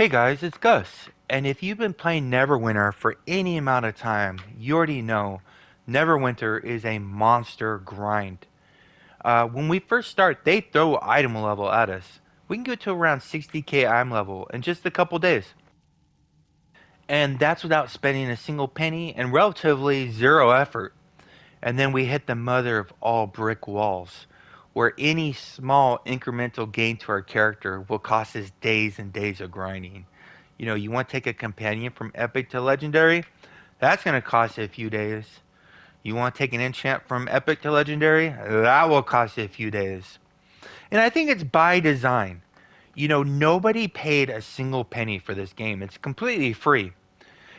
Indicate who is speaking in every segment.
Speaker 1: Hey guys, it's Gus. And if you've been playing Neverwinter for any amount of time, you already know Neverwinter is a monster grind. When we first start, they throw item level at us. We can go to around 60k item level in just a couple days. And that's without spending a single penny and relatively zero effort. And then we hit the mother of all brick walls, where any small incremental gain to our character will cost us days and days of grinding. You want to take a companion from epic to legendary? That's going to cost you a few days. You want to take an enchant from epic to legendary? That will cost you a few days. And I think it's by design. Nobody paid a single penny for this game. It's completely free.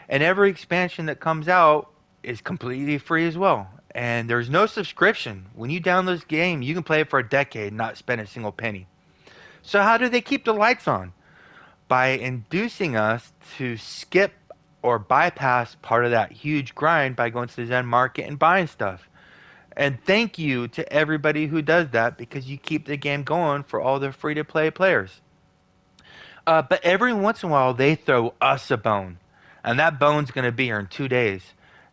Speaker 1: And every expansion that comes out is completely free as well. And there's no subscription. When you download this game, you can play it for a decade and not spend a single penny. So how do they keep the lights on? By inducing us to skip or bypass part of that huge grind by going to the Zen market and buying stuff. And thank you to everybody who does that because you keep the game going for all the free to play players. But every once in a while, they throw us a bone. And that bone's going to be here in 2 days.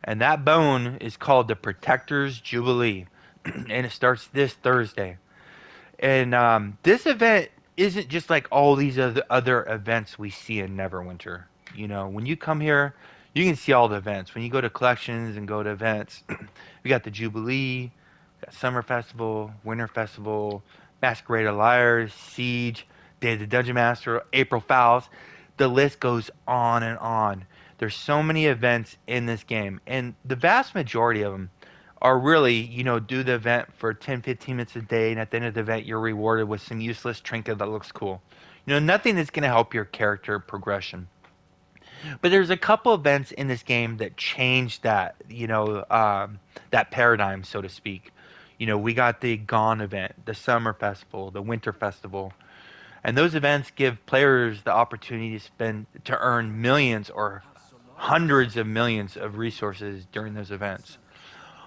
Speaker 1: And that bone is called the Protector's Jubilee. And it starts this Thursday. And this event isn't just like all these other events we see in Neverwinter. When you come here, you can see all the events. When you go to collections and go to events, we got the Jubilee, we got Summer Festival, Winter Festival, Masquerade of Liars, Siege, Day of the Dungeon Master, April Fouls. The list goes on and on. There's so many events in this game, and the vast majority of them are really, do the event for 10, 15 minutes a day, and at the end of the event, you're rewarded with some useless trinket that looks cool. Nothing that's going to help your character progression. But there's a couple events in this game that change that, that paradigm, so to speak. We got the Gone event, the Summer Festival, the Winter Festival, and those events give players the opportunity to earn millions or hundreds of millions of resources during those events.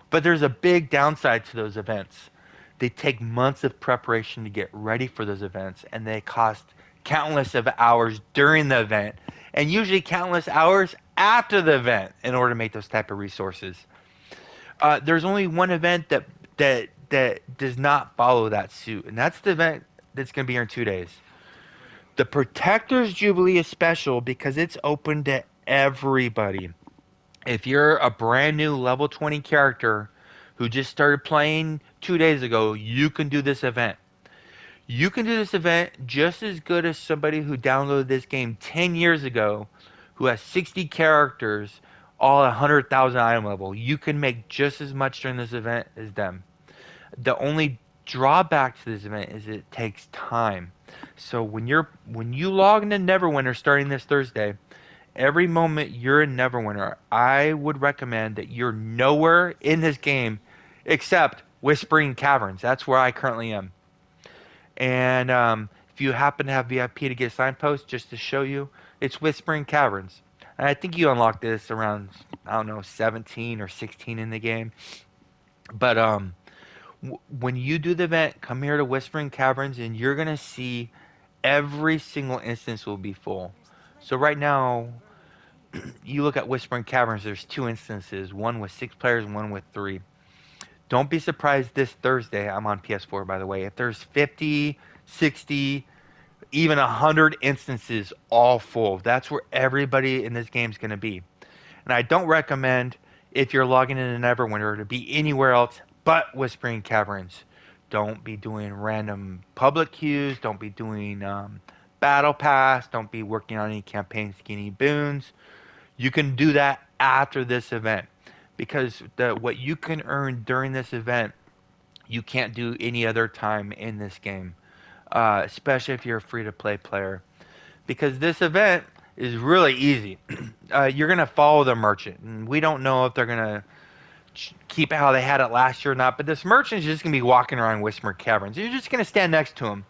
Speaker 1: But there's a big downside to those events. They take months of preparation to get ready for those events, and they cost countless of hours during the event, and usually countless hours after the event in order to make those type of resources. There's only one event that does not follow that suit, and that's the event that's going to be here in 2 days. The Protector's Jubilee is special because it's open to everybody. If you're a brand new level 20 character who just started playing 2 days ago, you can do this event. You can do this event just as good as somebody who downloaded this game 10 years ago who has 60 characters, all 100,000 item level. You can make just as much during this event as them. The only drawback to this event is it takes time. So when you log into Neverwinter starting this Thursday, every moment you're in Neverwinter, I would recommend that you're nowhere in this game except Whispering Caverns. That's where I currently am. And if you happen to have VIP to get a signpost, just to show you, it's Whispering Caverns. And I think you unlock this around, I don't know, 17 or 16 in the game. But when you do the event, come here to Whispering Caverns, and you're gonna see every single instance will be full. So right now, you look at Whispering Caverns, there's two instances, one with 6 players and one with three. Don't be surprised this Thursday, I'm on PS4 by the way, if there's 50, 60, even 100 instances all full. That's where everybody in this game is going to be. And I don't recommend, if you're logging in Neverwinter, to be anywhere else but Whispering Caverns. Don't be doing random public queues. Don't be doing Battle Pass. Don't be working on any campaign skinny boons. You can do that after this event because what you can earn during this event, you can't do any other time in this game, especially if you're a free to play player. Because this event is really easy. You're going to follow the merchant, and we don't know if they're going to keep it how they had it last year or not, but this merchant is just going to be walking around Whisper Caverns. You're just going to stand next to him.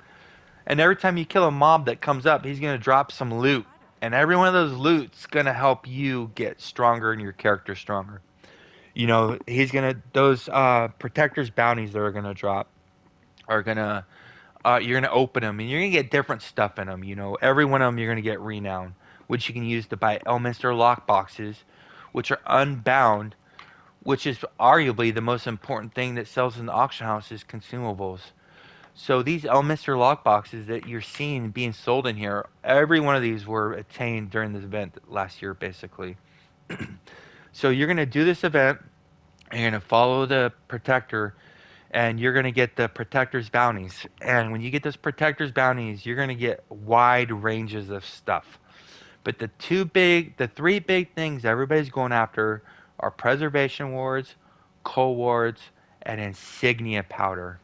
Speaker 1: And every time you kill a mob that comes up, he's going to drop some loot. And every one of those loot's going to help you get stronger and your character stronger. He's going to, those protectors bounties that are going to drop are going to You're gonna open them and you're gonna get different stuff in them. You know, every one of them you're gonna get renown, which you can use to buy Elminster lock boxes, which are unbound, which is arguably the most important thing that sells in the auction house is consumables. So these Elminster lock boxes that you're seeing being sold in here, every one of these were attained during this event last year, basically. So you're gonna do this event. You're gonna follow the protector and you're going to get the protector's bounties. And when you get those protector's bounties, you're going to get wide ranges of stuff. But the three big things everybody's going after are preservation wards, coal wards, and insignia powder.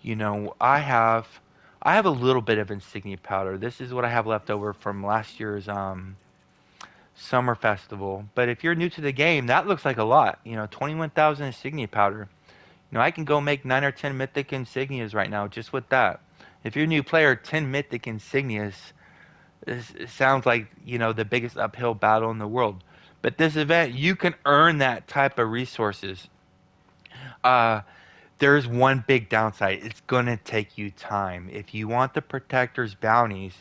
Speaker 1: You know, I have a little bit of insignia powder. This is what I have left over from last year's summer festival. But if you're new to the game, that looks like a lot. You know, 21,000 insignia powder. You know, I can go make 9 or 10 mythic insignias right now just with that. If you're a new player, 10 mythic insignias it sounds like, you know, the biggest uphill battle in the world. But this event, you can earn that type of resources. Uh, there's one big downside. It's going to take you time. If you want the Protector's bounties,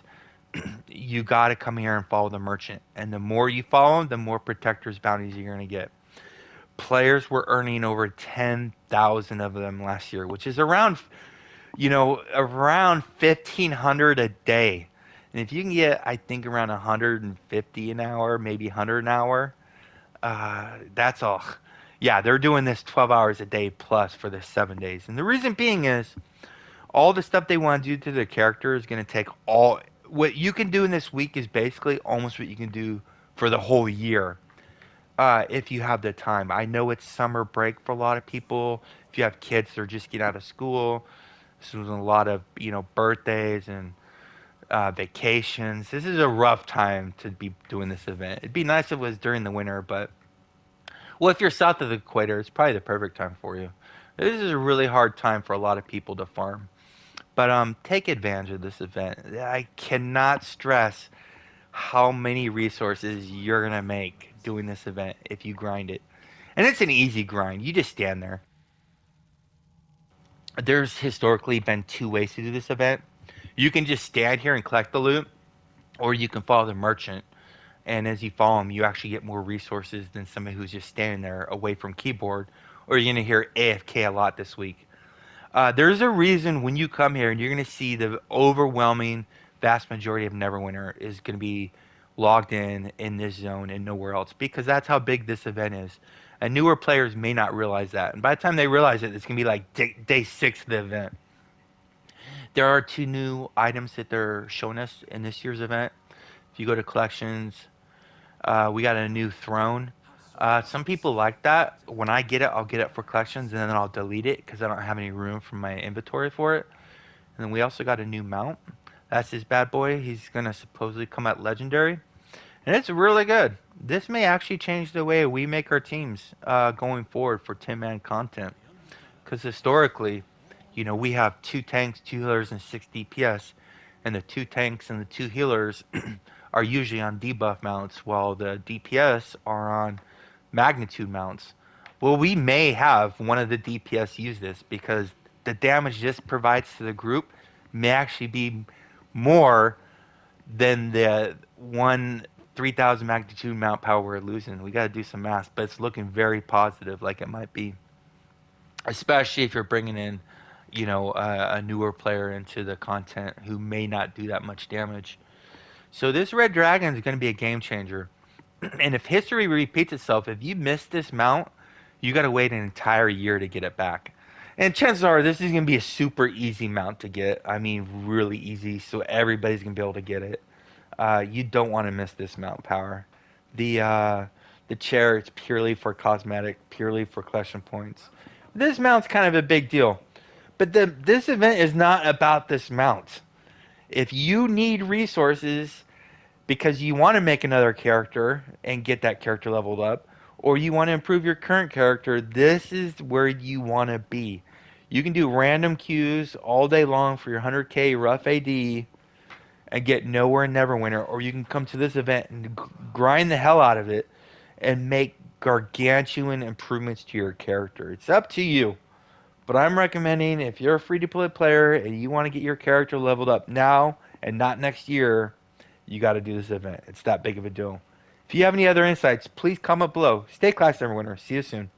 Speaker 1: you got to come here and follow the merchant. And the more you follow him, the more Protector's bounties you're going to get. Players were earning over 10,000 of them last year, which is around, you know, around 1,500 a day. And if you can get, I think, around 150 an hour, maybe 100 an hour, that's all. Yeah, they're doing this 12 hours a day plus for the 7 days. And the reason being is all the stuff they want to do to their character is going to take all. What you can do in this week is basically almost what you can do for the whole year if you have the time. I know it's summer break for a lot of people. If you have kids that are just getting out of school, this was a lot of birthdays and vacations. This is a rough time to be doing this event. It'd be nice if it was during the winter, but well, if you're south of the equator, it's probably the perfect time for you. This is a really hard time for a lot of people to farm, but take advantage of this event. I cannot stress how many resources you're gonna make doing this event if you grind it. And it's an easy grind. You just stand there. There's historically been two ways to do this event. You can just stand here and collect the loot, or you can follow the merchant. And as you follow him, you actually get more resources than somebody who's just standing there away from keyboard. Or you're gonna hear AFK a lot this week. There's a reason when you come here and you're gonna see the overwhelming vast majority of Neverwinter is gonna be logged in this zone and nowhere else because that's how big this event is. And newer players may not realize that. And by the time they realize it, it's gonna be like day 6 of the event. There are two new items that they're showing us in this year's event. If you go to collections, we got a new throne. Some people like that. When I get it, I'll get it for collections and then I'll delete it because I don't have any room for my inventory for it. And then we also got a new mount. That's this bad boy. He's gonna supposedly come out legendary, and it's really good. This may actually change the way we make our teams going forward for 10-man content. Because historically, you know, we have two tanks, two healers, and 6 DPS, and the two tanks and the two healers are usually on debuff mounts, while the DPS are on magnitude mounts. Well, we may have one of the DPS use this because the damage this provides to the group may actually be more than the one 3,000 magnitude mount power we're losing. We got to do some math, but it's looking very positive, like it might be, especially if you're bringing in, you know, a newer player into the content who may not do that much damage. So this red dragon is going to be a game changer. And if history repeats itself, if you miss this mount, you got to wait an entire year to get it back. And chances are this is going to be a super easy mount to get. I mean, really easy, so everybody's going to be able to get it. You don't want to miss this mount power. The uh, the chair is purely for cosmetic, purely for collection points. This mount's kind of a big deal, but this event is not about this mount. If you need resources because you want to make another character and get that character leveled up, or you want to improve your current character, this is where you want to be. You can do random queues all day long for your 100k rough AD and get nowhere in Neverwinter, or you can come to this event and grind the hell out of it and make gargantuan improvements to your character. It's up to you. But I'm recommending if you're a free-to-play player and you want to get your character leveled up now and not next year, you got to do this event. It's that big of a deal. If you have any other insights, please comment below. Stay classy, Neverwinter. See you soon.